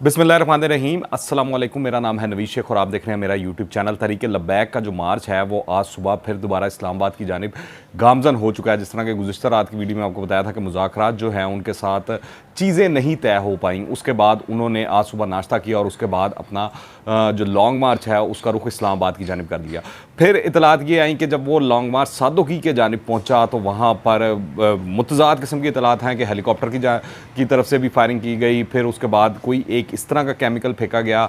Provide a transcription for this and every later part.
बिस्मिल्लाहिर्रहमानिर्रहीम, अस्सलाम वालेकुम। मेरा नाम है नवीद शेख और आप देख रहे हैं मेरा यूट्यूब चैनल। तहरीक लब्बैक का जो मार्च है वो आज सुबह फिर दोबारा इस्लामाबाद की जानिब गामजन हो चुका है। जिस तरह के गुज़िश्ता रात की वीडियो में आपको बताया था कि मुज़ाकरात जो हैं उनके साथ चीज़ें नहीं तय हो पाई, उसके बाद उन्होंने आज सुबह नाश्ता किया और उसके बाद अपना जो लॉन्ग मार्च है उसका रुख इस्लामाबाद की जानिब कर लिया। फिर इतलात ये आई कि जब वो लॉन्ग मार्च सादोकी के जानिब पहुँचा तो वहाँ पर मुतज़ाद किस्म की इतलात हैं कि हेलीकॉप्टर की तरफ से भी फायरिंग की गई। फिर उसके बाद कोई एक इस तरह का केमिकल फेंका गया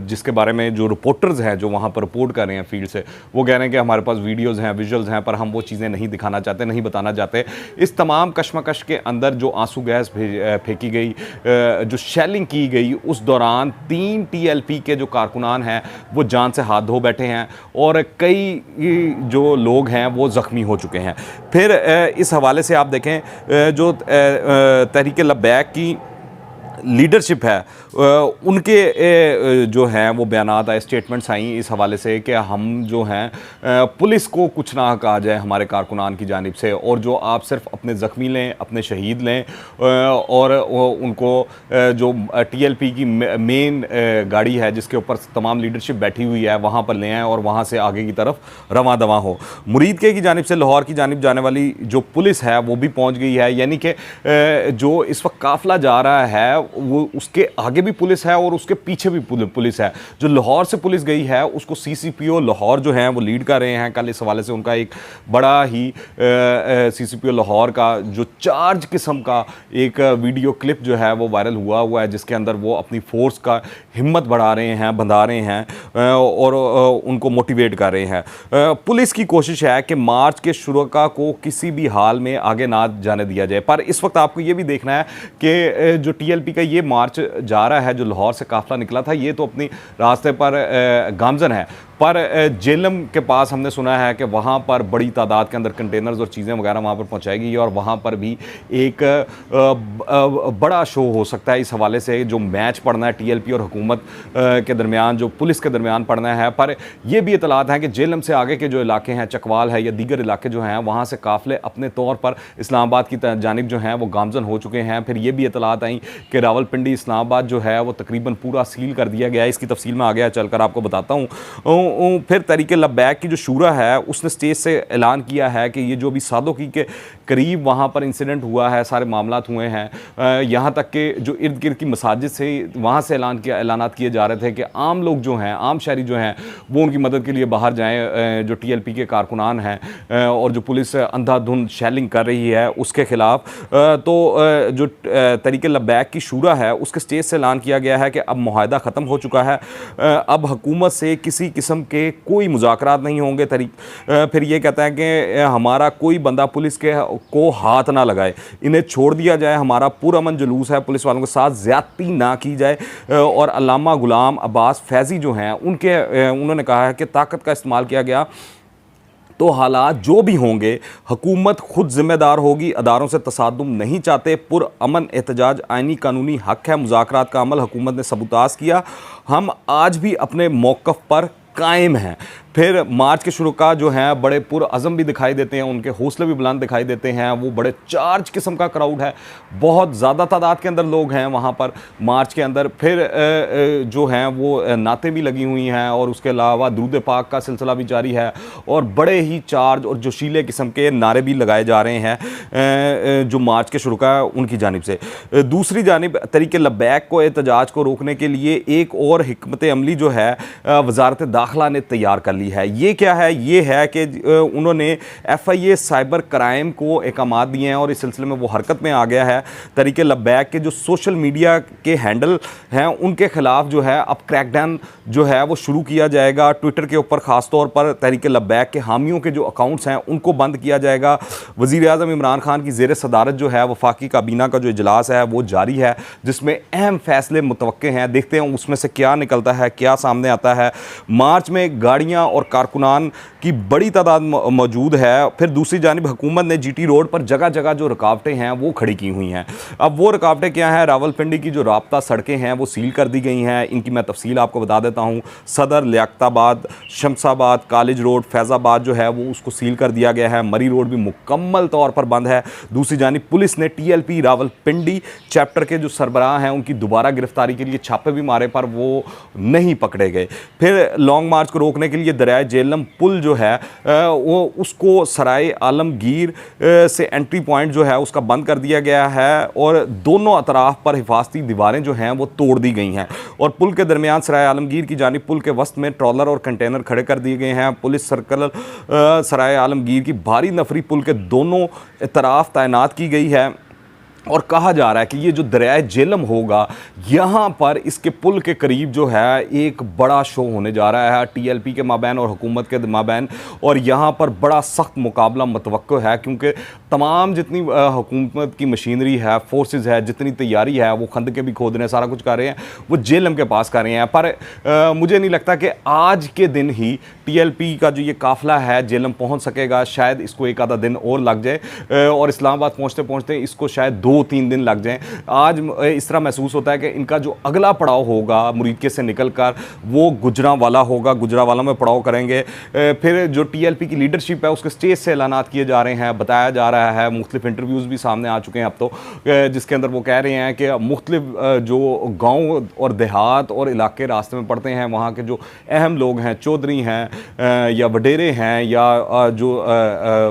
जिसके बारे में जो रिपोर्टर्स हैं जो वहाँ पर रिपोर्ट कर रहे हैं फील्ड से, वो कह रहे हैं कि हमारे पास वीडियोज़ हैं, विजुअल्स हैं, पर हम वो चीज़ें नहीं दिखाना चाहते, नहीं बताना चाहते। इस तमाम कशमकश के अंदर जो आंसू गैस फेंकी गई, जो शेलिंग की गई, उस दौरान 3 TLP के जो कारकुनान हैं वो जान से हाथ धो बैठे हैं और कई जो लोग हैं वो ज़ख्मी हो चुके हैं। फिर इस हवाले से आप देखें जो तहरीक लब्बैक की लीडरशिप है उनके जो हैं वो बयानात आए, स्टेटमेंट्स आई इस हवाले से कि हम जो हैं पुलिस को कुछ ना कहा जाए हमारे कारकुनान की जानिब से, और जो आप सिर्फ अपने ज़ख्मी लें, अपने शहीद लें और उनको जो TLP की मेन गाड़ी है जिसके ऊपर तमाम लीडरशिप बैठी हुई है वहाँ पर ले आएँ और वहाँ से आगे की तरफ रवां दवां हो। मुरीद के की जानिब से लाहौर की जानिब जाने वाली जो पुलिस है वो भी पहुँच गई है, यानी कि जो इस वक्त काफ़िला जा रहा है वो उसके आगे भी पुलिस है और उसके पीछे भी पुलिस है। जो लाहौर से पुलिस गई है उसको CCPO लाहौर जो हैं वो लीड कर रहे हैं। कल इस हवाले से उनका एक बड़ा ही CCPO लाहौर का जो चार्ज किस्म का एक वीडियो क्लिप जो है वो वायरल हुआ है, जिसके अंदर वो अपनी फोर्स का हिम्मत बढ़ा रहे हैं, बंधा रहे हैं और उनको मोटिवेट कर रहे हैं। पुलिस की कोशिश है कि मार्च के शुरुआत को किसी भी हाल में आगे ना जाने दिया जाए, पर इस वक्त आपको ये भी देखना है कि जो TLP का ये मार्च जा रहा है, जो लाहौर से काफ़िला निकला था, ये तो अपनी रास्ते पर गामजन है, पर जेलम के पास हमने सुना है कि वहाँ पर बड़ी तादाद के अंदर कंटेनर्स और चीज़ें वगैरह वहाँ पर पहुँचाएगी और वहाँ पर भी एक बड़ा शो हो सकता है। इस हवाले से जो मैच पड़ना है TLP और हुकूमत के दरमियान, जो पुलिस के दरमियान पड़ना है, पर यह भी इतलात हैं कि जेलम से आगे के जो इलाके हैं, चकवाल है या दीगर इलाके जो हैं, वहाँ से काफ़िले अपने तौर पर इस्लामाबाद की जानिब जो हैं वो गामजन हो चुके हैं। फिर ये भी इतलात आई कि रावलपिंडी इस्लामाबाद जो है वो तकरीबन पूरा सील कर दिया गया है। इसकी तफसील में आ गया चलकर आपको बताता हूँ। फिर तहरीक लब्बैक की जो शूरा है उसने स्टेज से ऐलान किया है कि ये जो भी सादोकी के करीब वहाँ पर इंसिडेंट हुआ है, सारे मामलात हुए हैं, यहाँ तक कि जो इर्द गिर्द की मसाजिद से वहाँ से ऐलानात किए जा रहे थे कि आम लोग जो हैं, आम शहरी जो हैं वो उनकी मदद के लिए बाहर जाएँ। जो TLP के कारकुनान हैं और जो पुलिस अंधाधुंध शेलिंग कर रही है उसके ख़िलाफ़, तो जो तहरीक लब्बैक की शूरा है उसके स्टेज से ऐलान किया गया है कि अब मुआहदा ख़त्म हो चुका है, अब हुकूमत से किसी किस्म के कोई मुज़ाकरात नहीं होंगे। फिर ये कहता है कि हमारा कोई बंदा पुलिस के को हाथ ना लगाए, इन्हें छोड़ दिया जाए, हमारा पुरअमन जुलूस है, पुलिस वालों के साथ ज़्यादती ना की जाए। और अल्लामा गुलाम अब्बास फैज़ी जो हैं उन्होंने कहा है कि ताकत का इस्तेमाल किया गया तो हालात जो भी होंगे हुकूमत खुद ज़िम्मेदार होगी, अदारों से तसादुम नहीं चाहते, पुरअमन एहतजाज आइनी कानूनी हक़ है, मुज़ाकरात का अमल हुकूमत ने सबूताज़ किया, हम आज भी अपने मौक़िफ़ पर कायम हैं। फिर मार्च के शुरुआत जो हैं बड़े पुरअज़म भी दिखाई देते हैं, उनके हौसले भी बुलंद दिखाई देते हैं, वो बड़े चार्ज किस्म का क्राउड है, बहुत ज़्यादा तादाद के अंदर लोग हैं वहाँ पर मार्च के अंदर। फिर जो हैं वो नातें भी लगी हुई हैं और उसके अलावा दुरूद पाक का सिलसिला भी जारी है और बड़े ही चार्ज और जोशीले किस्म के नारे भी लगाए जा रहे हैं जो मार्च के शुरुआत उनकी जानिब से। दूसरी जानिब तहरीक लब्बैक को एहतजाज को रोकने के लिए एक और हिकमत अमली जो है वज़ारत दाखिला ने तैयार कर ली है। ये क्या है? ये है कि उन्होंने FIA साइबर क्राइम को अहकामात दिए हैं और इस सिलसिले में वो हरकत में आ गया है। तहरीक लब्बैक के जो सोशल मीडिया के हैंडल हैं उनके ख़िलाफ़ जो है अब क्रैकडाउन जो है वो शुरू किया जाएगा। ट्विटर के ऊपर ख़ास तौर पर तहरीक लब्बैक के हामियों के जो अकाउंट्स हैं उनको बंद किया जाएगा। वज़ीर-ए-आज़म इमरान खान की ज़ेर सदारत जो है वफाकी काबीना का जो इजलास है वो जारी है, जिसमें अहम फ़ैसले मुतवक्के हैं। देखते हैं उसमें से क्या निकलता है, क्या सामने आता है। मार्च में गाड़ियाँ और कारकुनान की बड़ी तादाद मौजूद है। फिर दूसरी जानिब हुकूमत ने GT रोड पर जगह जगह जो रुकावटें हैं वो खड़ी की हुई हैं। अब वो रुकावटें क्या हैं? रावलपिंडी की जो राब्ता सड़कें हैं वो सील कर दी गई हैं। इनकी मैं तफसील आपको बता देता हूँ। सदर, लियाकताबाद, शमशाबाद, कॉलेज रोड, फैज़ाबाद जो है वो उसको सील कर दिया गया है। मरी रोड भी मुकम्मल तौर पर बंद है। दूसरी जानिब पुलिस ने TLP रावलपिंडी चैप्टर के जो सरबराह हैं उनकी दोबारा गिरफ्तारी के लिए छापे भी मारे पर वो नहीं पकड़े गए। फिर लॉन्ग मार्च को रोकने के लिए दरियाए झेलम पुल जो है वो उसको सराय आलमगीर से एंट्री पॉइंट जो है उसका बंद कर दिया गया है और दोनों अतराफ पर हिफाजती दीवारें जो हैं वो तोड़ दी गई हैं और पुल के दरमियान सराय आलमगीर की जानिब पुल के वस्त में ट्रॉलर और कंटेनर खड़े कर दिए गए हैं। पुलिस सर्कल सराय आलमगीर की भारी नफरी पुल के दोनों तरफ तैनात की गई है और कहा जा रहा है कि ये जो दरियाए झेलम होगा यहाँ पर इसके पुल के करीब जो है एक बड़ा शो होने जा रहा है TLP के माबैन और हुकूमत के माबैन और यहाँ पर बड़ा सख्त मुकाबला मुतवक्को है क्योंकि तमाम जितनी हुकूमत की मशीनरी है, फोर्सेस है, जितनी तैयारी है वो खंदके भी खोद रहे हैं, सारा कुछ कर रहे हैं, वो झेलम के पास कर रहे हैं। पर मुझे नहीं लगता कि आज के दिन ही TLP का जो ये काफ़िला है झेलम पहुँच सकेगा। शायद इसको एक आधा दिन और लग जाए और इस्लामाबाद पहुँचते पहुँचते इसको शायद 2-3 दिन लग जाएं। आज इस तरह महसूस होता है कि इनका जो अगला पड़ाव होगा मुरीदके से निकलकर वो गुजरांवाला होगा, गुजरांवाला में पड़ाव करेंगे। फिर जो TLP की लीडरशिप है उसके स्टेज से ऐलानात किए जा रहे हैं, बताया जा रहा है, मुख्तलिफ इंटरव्यूज़ भी सामने आ चुके हैं अब तो, जिसके अंदर वो कह रहे हैं कि मुख्तलिफ जो गाँव और देहात और इलाके रास्ते में पड़ते हैं वहाँ के जो अहम लोग हैं, चौधरी हैं या वडेरे हैं या जो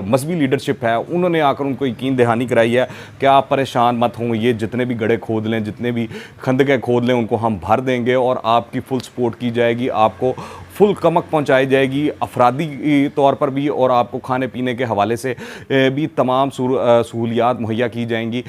मजहबी लीडरशिप है, उन्होंने आकर उनको यकीन दहानी कराई है कि आप परेशान मत हों, ये जितने भी गड्ढे खोद लें, जितने भी खंदके खोद लें, उनको हम भर देंगे और आपकी फुल सपोर्ट की जाएगी, आपको फुल कमक पहुंचाई जाएगी अफरादी तौर पर भी और आपको खाने पीने के हवाले से भी तमाम सहूलियात मुहैया की जाएंगी।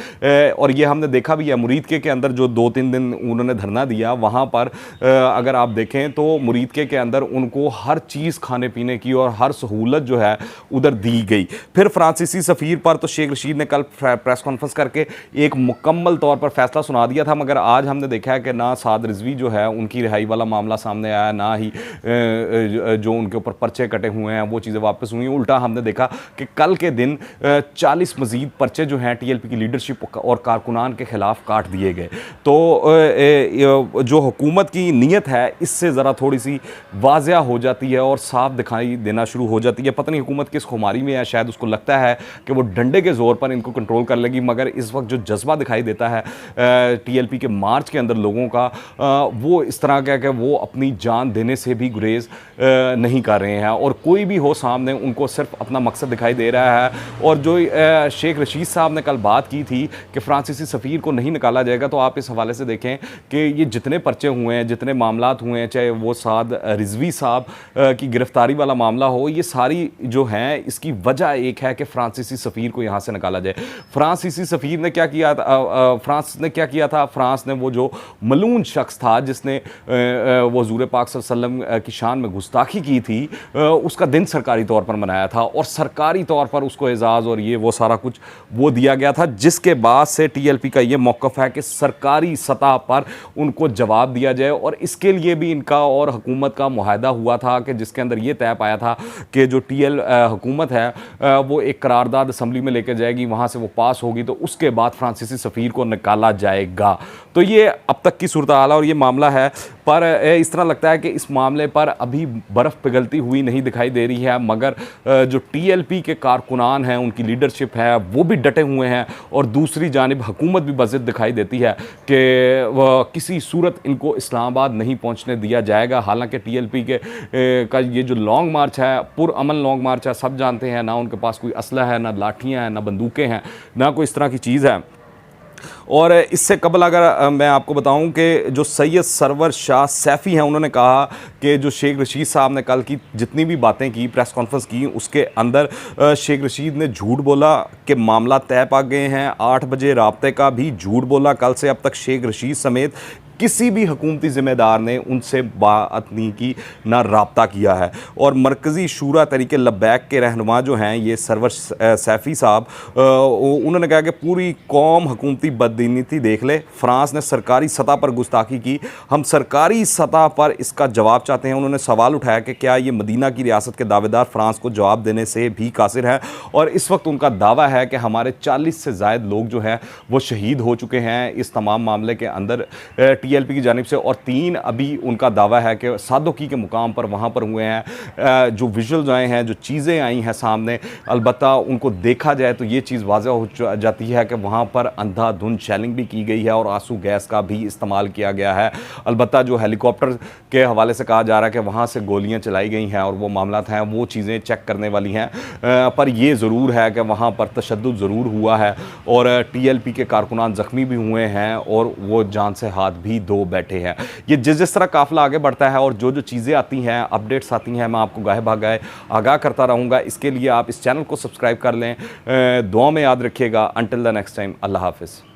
और ये हमने देखा भी है मुरीदके के अंदर जो 2-3 दिन उन्होंने धरना दिया, वहाँ पर अगर आप देखें तो मुरीदके के अंदर उनको हर चीज़ खाने पीने की और हर सहूलत जो है उधर दी गई। फिर फ्रांसीसी सफ़ीर पर तो शेख रशीद ने कल प्रेस कॉन्फ्रेंस करके एक मुकम्मल तौर पर फैसला सुना दिया था, मगर आज हमने देखा है कि ना साद रिजवी जो है उनकी रिहाई वाला मामला सामने आया, ना ही जो उनके ऊपर पर्चे कटे हुए हैं वो चीज़ें वापस हुई। उल्टा हमने देखा कि कल के दिन 40 मज़ीद पर्चे जो हैं TLP की लीडरशिप और कारकुनान के ख़िलाफ़ काट दिए गए। तो जो हुकूमत की नीयत है इससे ज़रा थोड़ी सी वाज़िया हो जाती है और साफ दिखाई देना शुरू हो जाती है। पता नहीं हुकूमत किस खुमारी में है, शायद उसको लगता है कि वो डंडे के ज़ोर पर इनको कंट्रोल कर लेगी, मगर इस वक्त जो जज्बा दिखाई देता है TLP के मार्च के अंदर लोगों का, वो इस तरह का कि वो अपनी जान देने से भी गुरेज नहीं कर रहे हैं और कोई भी हो सामने उनको सिर्फ अपना मकसद दिखाई दे रहा है। और जो शेख रशीद साहब ने कल बात की थी कि फ्रांसीसी सफ़ीर को नहीं निकाला जाएगा, तो आप इस हवाले से देखें कि ये जितने पर्चे हुए हैं, जितने मामलात हुए हैं, चाहे वो साद रिजवी साहब की गिरफ्तारी वाला मामला हो, ये सारी जो हैं इसकी वजह एक है कि फ्रांसीसी सफ़ीर को यहाँ से निकाला जाए। फ्रांसीसी सफ़ीर ने क्या किया था? फ्रांस ने क्या किया था? फ्रांस ने वो जो मलून शख्स था जिसने वो हुज़ूर पाक सल्लल्लाहु अलैहि वसल्लम की शान में गुस्ताखी की थी, उसका दिन सरकारी तौर पर मनाया था और सरकारी तौर पर उसको एजाज़ और ये वो सारा कुछ वो दिया गया था, जिसके बाद से TLP का ये मौक़िफ़ है कि सरकारी सतह पर उनको जवाब दिया जाए। और इसके लिए भी इनका और हुकूमत का मुआहदा हुआ था कि जिसके अंदर ये तय पाया था कि जो हुकूमत है वो एक करारदाद असम्बली में लेकर जाएगी, वहाँ से वो पास होगी, तो उसके बाद फ्रांसीसी सफ़ीर को निकाला जाएगा। तो ये अब तक की सूरत हाल और ये मामला है। पर इस तरह लगता है कि इस मामले पर अभी बर्फ़ पिघलती हुई नहीं दिखाई दे रही है, मगर जो TLP के कारकुनान हैं, उनकी लीडरशिप है, वो भी डटे हुए हैं और दूसरी जानिब हुकूमत भी बज़िद दिखाई देती है कि वह किसी सूरत इनको इस्लामाबाद नहीं पहुंचने दिया जाएगा। हालांकि TLP का ये जो लॉन्ग मार्च है, पुरअमन लॉन्ग मार्च है, सब जानते हैं, ना उनके पास कोई असला है, ना लाठियाँ हैं, ना बंदूकें हैं, ना कोई इस तरह की चीज़ है। और इससे कबल अगर मैं आपको बताऊं कि जो सैयद सरवर शाह सैफ़ी हैं, उन्होंने कहा कि जो शेख रशीद साहब ने कल की जितनी भी बातें की, प्रेस कॉन्फ्रेंस की, उसके अंदर शेख रशीद ने झूठ बोला कि मामला तय पा गए हैं। 8 बजे राब्ते का भी झूठ बोला। कल से अब तक शेख रशीद समेत किसी भी हुकूमती ज़िम्मेदार ने उनसे बात नहीं की, ना राब्ता किया है। और मरकज़ी शूरा तरीके लब्बैक के रहनुमा जो हैं, ये सरवर सैफ़ी साहब, उन्होंने कहा कि पूरी कौम हुकूमती बदनीति देख ले। फ्रांस ने सरकारी सतह पर गुस्ताखी की, हम सरकारी सतह पर इसका जवाब चाहते हैं। उन्होंने सवाल उठाया कि क्या ये मदीना की रियासत के दावेदार फ्रांस को जवाब देने से भी कासिर हैं, और इस वक्त उनका दावा है कि हमारे 40 से ज़ायद लोग जो हैं वो शहीद हो चुके हैं इस तमाम मामले के अंदर TLP की जानिब से, और 3 अभी उनका दावा है कि सादोकी के मुकाम पर वहाँ पर हुए हैं। जो विजुअल्स आए हैं, जो चीज़ें आई हैं सामने, अलबत्ता उनको देखा जाए तो ये चीज़ वाज़ह हो जाती है कि वहाँ पर अंधाधुंध शेलिंग भी की गई है और आंसू गैस का भी इस्तेमाल किया गया है। अलबत्ता जो हेलीकॉप्टर के हवाले से कहा जा रहा है कि वहाँ से गोलियाँ चलाई गई हैं और वो मामलात हैं, वो चीज़ें चेक करने वाली हैं। पर ये ज़रूर है कि वहाँ पर तशद्दुद ज़रूर हुआ है और TLP के कारकुनान ज़ख्मी भी हुए हैं और वो जान से हाथ भी धो बैठे हैं। ये जिस तरह काफ़िला आगे बढ़ता है और जो चीज़ें आती हैं, अपडेट्स आती हैं, मैं आपको गाहे भागाए आगाह करता रहूँगा। इसके लिए आप इस चैनल को सब्सक्राइब कर लें। दुआ में याद रखिएगा। अंटिल द नेक्स्ट टाइम, अल्लाह हाफ़िज़।